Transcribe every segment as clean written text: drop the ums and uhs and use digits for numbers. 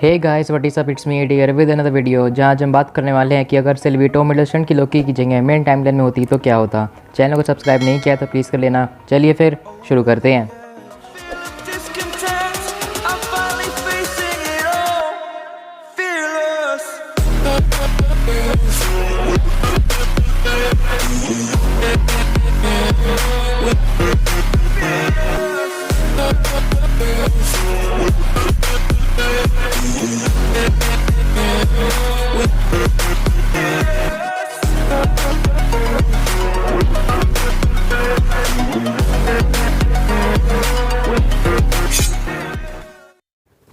Hey guys what is up, it's me dear with another video, जहाँ आज हम बात करने वाले हैं कि अगर सिल्वी टॉम हिडलस्टन की लोकी की जगह मेन टाइमलाइन में होती तो क्या होता। चैनल को सब्सक्राइब नहीं किया तो प्लीज़ कर लेना। चलिए फिर शुरू करते हैं।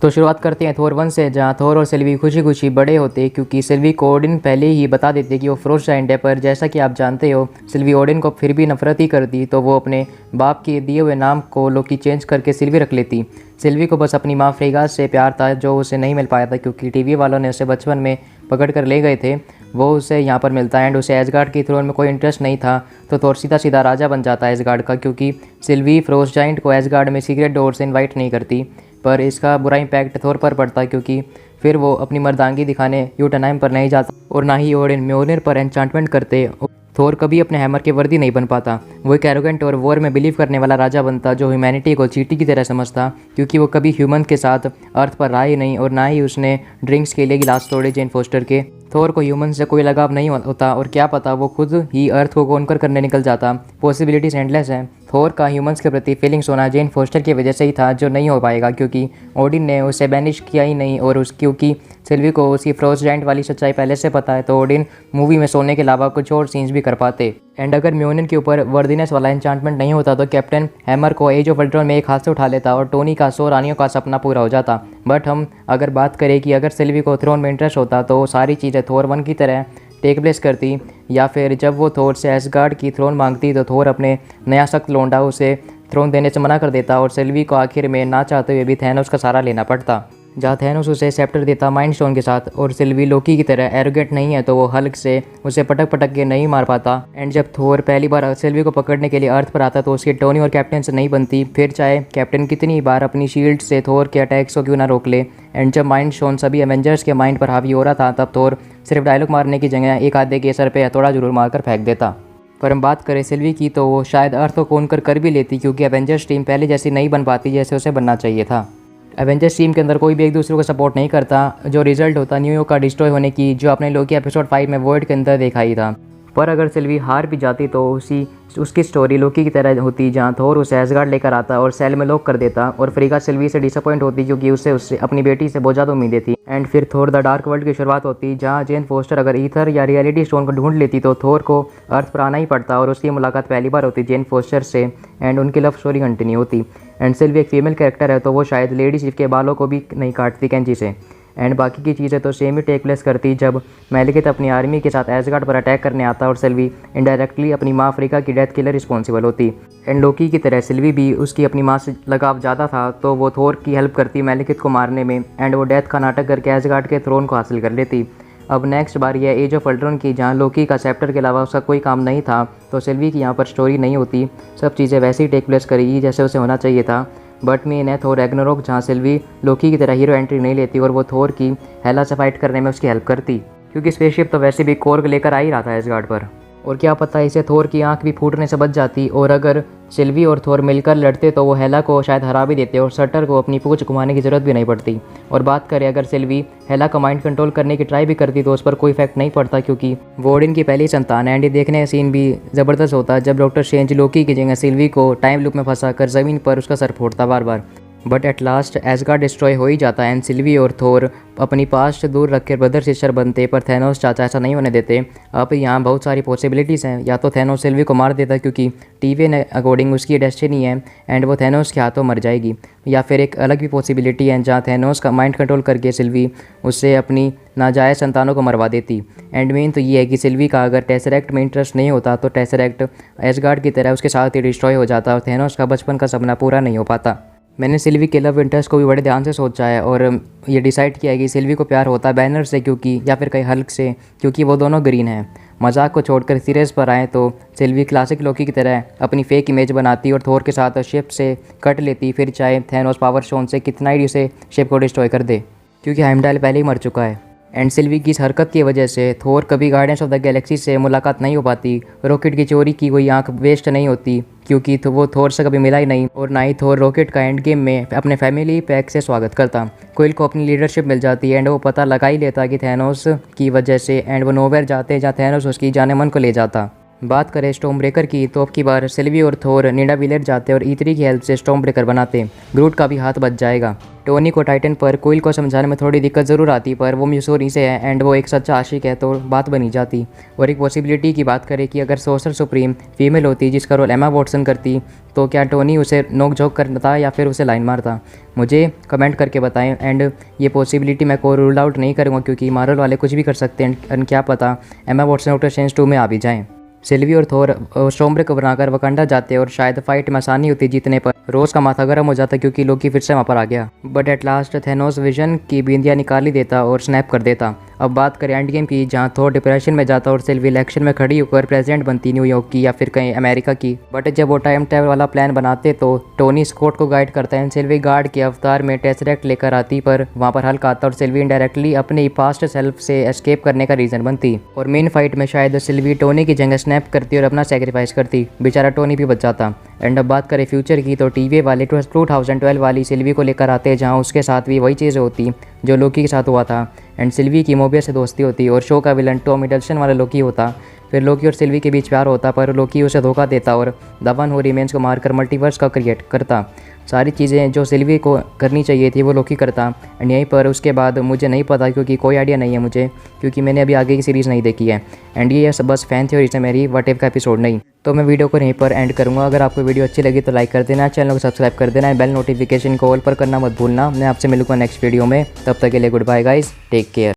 तो शुरुआत करते हैं थोर 1 से, जहाँ थोर और सिल्वी खुशी खुशी बड़े होते क्योंकि सिल्वी को ओडिन पहले ही बता देते कि वो फ्रोस्ट जाइंट है। पर जैसा कि आप जानते हो सिल्वी ओडिन को फिर भी नफरत ही करती, तो वो अपने बाप के दिए हुए नाम को लोकी चेंज करके सिल्वी रख लेती। सिल्वी को बस अपनी माँ फ्रीगा से प्यार था जो उसे नहीं मिल पाया था क्योंकि टीवी वालों ने उसे बचपन में पकड़ कर ले गए थे। वो उसे यहाँ पर मिलता है एंड उसे एसगार्ड की थ्रोन में कोई इंटरेस्ट नहीं था, तो थोर सीधा सीधा राजा बन जाता है एसगार्ड का, क्योंकि सिल्वी फ्रोस्ट जाइंट को एसगार्ड में सीक्रेट डोर से इन्वाइट नहीं करती। पर इसका बुरा इम्पैक्ट थोर पर पड़ता क्योंकि फिर वो अपनी मर्दांगी दिखाने यूटनहाइम पर नहीं जाता और ना ही ओडिन म्योलनिर पर एन्चांटमेंट करते। थोर कभी अपने हैमर के वर्दी नहीं बन पाता। वो एक एरोगेंट और वॉर में बिलीव करने वाला राजा बनता जो ह्यूमैनिटी को चींटी की तरह समझता, क्योंकि वो कभी ह्यूमन के साथ अर्थ पर रहा ही नहीं और ना ही उसने ड्रिंक्स के लिए गिलास तोड़े जेन फोस्टर के। थोर को ह्यूमन से कोई लगाव नहीं होता और क्या पता वो खुद ही अर्थ को कॉन्कर करने निकल जाता। पॉसिबिलिटीज एंडलेस हैं। थोर का ह्यूमंस के प्रति फीलिंग्स होना जेन फोस्टर की वजह से ही था, जो नहीं हो पाएगा क्योंकि ओडिन ने उसे बैनिश किया ही नहीं और क्योंकि सिल्वी को उसकी फ्रोस्ट जाइंट वाली सच्चाई पहले से पता है, तो ओडिन मूवी में सोने के अलावा कुछ और सीन्स भी कर पाते। एंड अगर म्योलनिर के ऊपर वर्दीनेस वाला एन्चांटमेंट नहीं होता तो कैप्टन हैमर को एज ऑफ अल्ट्रॉन में एक हाथ से उठा लेता और टोनी का 100 रानियों का सपना पूरा हो जाता। बट हम अगर बात करें कि अगर सिल्वी को थ्रोन में इंटरेस्ट होता तो सारी चीज़ें थोर 1 की तरह टेक प्लेस करती, या फिर जब वो थोर से एसगार्ड की थ्रोन मांगती तो थोर अपने नया सख्त लोंडा उसे थ्रोन देने से मना कर देता और सिल्वी को आखिर में ना चाहते हुए भी थैनोस का सहारा लेना पड़ता, जहाँ थैनोस उसे सेप्टर देता माइंड स्टोन के साथ। और सिल्वी लोकी की तरह एरोगेंट नहीं है तो वो हल्क से उसे पटक पटक के नहीं मार पाता। एंड जब थोर पहली बार सिल्वी को पकड़ने के लिए अर्थ पर आता तो उसकी टोनी और कैप्टन से नहीं बनती, फिर चाहे कैप्टन कितनी बार अपनी शील्ड से थोर के अटैक्स को क्यों ना रोक ले। एंड जब माइंड स्टोन सभी एवेंजर्स के माइंड पर हावी हो रहा था तब थोर सिर्फ डायलॉग मारने की जगह एक आधे के सर पे हथौड़ा जरूर मारकर फेंक देता। पर हम बात करें सिल्वी की तो वो शायद अर्थ को कॉन्कर कर भी लेती क्योंकि एवेंजर्स टीम पहले जैसी नहीं बन पाती जैसे उसे बनना चाहिए था। एवेंजर्स टीम के अंदर कोई भी एक दूसरे को सपोर्ट नहीं करता, जो रिजल्ट होता न्यूयॉर्क का डिस्ट्रॉय होने की, जो अपने लोकी एपिसोड 5 में वॉइड के अंदर देखा ही था। पर अगर सिल्वी हार भी जाती तो उसकी स्टोरी लोकी की तरह होती, जहाँ थोर उसे एसगार्ड लेकर आता और सेल में लॉक कर देता और फ्रीगा सिल्वी से डिसअपॉइंट होती क्योंकि उससे अपनी बेटी से बहुत ज़्यादा उम्मीदें थी। एंड फिर थोर द डार्क वर्ल्ड की शुरुआत होती, जहाँ जेन फोस्टर अगर ईथर या रियलिटी स्टोन को ढूंढ लेती तो थोर को अर्थ पर आना ही पड़ता और उसकी मुलाकात पहली बार होती जेन फोस्टर से एंड उनकी लव स्टोरी कंटिन्यू होती। एंड सिल्वी एक फीमेल कैरेक्टर है तो वो शायद लेडी शिव के बालों को भी नहीं काटती कैंची से। एंड बाकी की चीज़ें तो सेम ही टेक प्लेस करती जब मैलिकेथ अपनी आर्मी के साथ एसगार्ड पर अटैक करने आता और सिल्वी इनडायरेक्टली अपनी माँ फ्रीगा की डेथ के लिए रिस्पॉन्सिबल होती। एंड लोकी की तरह सिल्वी भी उसकी अपनी माँ से लगाव ज़्यादा था तो वो थोर की हेल्प करती मैलिकेथ को मारने में एंड वो डेथ का नाटक करके एसगार्ड के थ्रोन को हासिल कर लेती। अब नेक्स्ट बार यह एज ऑफ अल्ट्रॉन की, जहाँ लोकी का सेप्टर के अलावा उसका कोई काम नहीं था, तो सिल्वी की यहाँ पर स्टोरी नहीं होती, सब चीज़ें वैसे ही टेक प्लेस करेगी जैसे उसे होना चाहिए था। बट मीन है थोर रैग्नारोक, जहाँ सिल्वी लोकी की तरह हीरो एंट्री नहीं लेती और वो थोर की हेला से फाइट करने में उसकी हेल्प करती, क्योंकि स्पेसशिप तो वैसे भी कोर्ग लेकर आ ही रहा था एसगार्ड पर। और क्या पता इसे थोर की आंख भी फूटने से बच जाती और अगर सिल्वी और थोर मिलकर लड़ते तो वो हेला को शायद हरा भी देते और सटर को अपनी पूंछ घुमाने की ज़रूरत भी नहीं पड़ती। और बात करें अगर सिल्वी हेला का माइंड कंट्रोल करने की ट्राई भी करती तो उस पर कोई इफेक्ट नहीं पड़ता क्योंकि वो ओडिन की पहली संतान है। एंड ये देखने का सीन भी ज़बरदस्त होता जब डॉक्टर स्ट्रेंज लोकी की जगह सिल्वी को टाइम लूप में फंसा कर ज़मीन पर उसका सर फोड़ता बार बार। But at last Asgard destroy हो ही जाता है एंड सिल्वी और थोर अपनी पास्ट दूर रखकर ब्रदर सिस्टर बनते, पर थैनोस चाचा ऐसा नहीं होने देते। अब यहाँ बहुत सारी पॉसिबिलिटीज़ हैं, या तो थैनोस सिल्वी को मार देता क्योंकि टीवी ने अकॉर्डिंग उसकी डेस्टिनी है एंड वो थैनोस के हाथों मर जाएगी, या फिर एक अलग भी पॉसिबिलिटी है जहाँ थैनोस का माइंड कंट्रोल करके सिल्वी उससे अपनी नाजायज़ संतानों को मरवा देती। एंड मेन तो ये है कि सिल्वी का अगर टेसरेक्ट में इंटरेस्ट नहीं होता तो टेसरेक्ट एसगार्ड की तरह उसके साथ ही डिस्ट्रॉय हो जाता और थैनोस का बचपन का सपना पूरा नहीं हो पाता। मैंने सिल्वी के लव इंटरेस्ट को भी बड़े ध्यान से सोचा है और ये डिसाइड किया है कि सिल्वी को प्यार होता है बैनर से क्योंकि, या फिर कहीं हल्क से, क्योंकि वो दोनों ग्रीन हैं। मजाक को छोड़कर सीरियस पर आए तो सिल्वी क्लासिक लोकी की तरह अपनी फेक इमेज बनाती और थोर के साथ शिप से कट लेती, फिर चाहे थैनोस पावर स्टोन से कितना ही उसे शिप को डिस्ट्रॉय कर दे। क्योंकि हाइमडाल पहले ही मर चुका है। एंड सिल्वी की इस हरकत की वजह से थोर कभी गार्डियंस ऑफ द गैलेक्सी से मुलाकात नहीं हो पाती। रॉकेट की चोरी की कोई आंख वेस्ट नहीं होती क्योंकि तो वो थोर से कभी मिला ही नहीं, और ना ही थोर रॉकेट का एंड गेम में अपने फैमिली पैक से स्वागत करता। क्विल को अपनी लीडरशिप मिल जाती है एंड वो पता लगा ही लेता कि थैनोस की वजह से, एंड वो नोवेयर जाते जहाँ थैनोस उसकी जाने मन को ले जाता। बात करें स्टॉर्म ब्रेकर की तो अब की बार सिल्वी और थोर निडाविलेट जाते और E3 की हेल्प से स्टॉर्म ब्रेकर बनाते। ग्रूट का भी हाथ बच जाएगा। टोनी को टाइटन पर क्विल को समझाने में थोड़ी दिक्कत ज़रूर आती, पर वो मिसोरी से है एंड वो एक सच्चा आशिक है तो बात बनी जाती। और एक पॉसिबिलिटी की बात करें कि अगर सोर्सर सुप्रीम फीमेल होती जिसका रोल एमा वॉटसन करती, तो क्या टोनी उसे नोक झोंक करता या फिर उसे लाइन मारता? मुझे कमेंट करके बताएं। एंड ये पॉसिबिलिटी मैं को रूल आउट नहीं करूँगा क्योंकि मार्वल वाले कुछ भी कर सकते हैं एंड क्या पता एमा वॉटसन डॉक्टर स्ट्रेंज 2 में आ भी जाएँ। सिल्वी और थोर स्टॉर्म ब्रेकर बनाकर वकांडा जाते और शायद फाइट में आसानी होती जीतने पर। रोज का माथा गर्म हो जाता क्योंकि लोकी फिर से वहाँ पर आ गया, but at last Thanos vision की बिंदियाँ निकाल ही देता और स्नैप कर देता। अब बात करें एंड गेम की, जहाँ थोर डिप्रेशन में जाता और सिल्वी इलेक्शन में खड़ी होकर प्रेसिडेंट बनती न्यूयॉर्क की या फिर कहीं अमेरिका की। बट जब वो टाइम ट्रैवल वाला प्लान बनाते तो टोनी स्कॉट को गाइड करता है। सिल्वी गार्ड के अवतार में टेसरेक्ट लेकर आती, पर वहाँ पर हल्का आता और सिल्वी इनडायरेक्टली अपने पास्ट सेल्फ से एस्केप करने का रीजन बनती। और मेन फाइट में शायद सिल्वी टोनी की जगह स्नैप करती और अपना सेक्रीफाइस करती, बेचारा टोनी भी बच जाता। एंड अब बात करें फ्यूचर की तो टीवी वाले 2012 वाली सिल्वी को लेकर आते, जहाँ उसके साथ भी वही चीज़ होती जो लोकी के साथ हुआ था। एंड सिल्वी की मोबियस से दोस्ती होती और शो का विलन टॉम हिडलस्टन वाला लोकी होता। फिर लोकी और सिल्वी के बीच प्यार होता, पर लोकी उसे धोखा देता और द वन हू रिमेन्स को मारकर मल्टीवर्स का क्रिएट करता। सारी चीज़ें जो सिल्वी को करनी चाहिए थी वो लोकी करता। एंड यहीं पर उसके बाद मुझे नहीं पता क्योंकि कोई आइडिया नहीं है मुझे, क्योंकि मैंने अभी आगे की सीरीज़ नहीं देखी है। एंड ये सब बस फैन थ्योरी से मेरी व्हाट इफ का एपिसोड नहीं। तो मैं वीडियो को यहीं पर एंड करूँगा। अगर आपको वीडियो अच्छी लगी तो लाइक कर देना, चैनल को सब्सक्राइब कर देना, बेल नोटिफिकेशन को ऑल पर करना मत भूलना। मैं आपसे मिलूँगा नेक्स्ट वीडियो में, तब तक के लिए good bye guys, take care.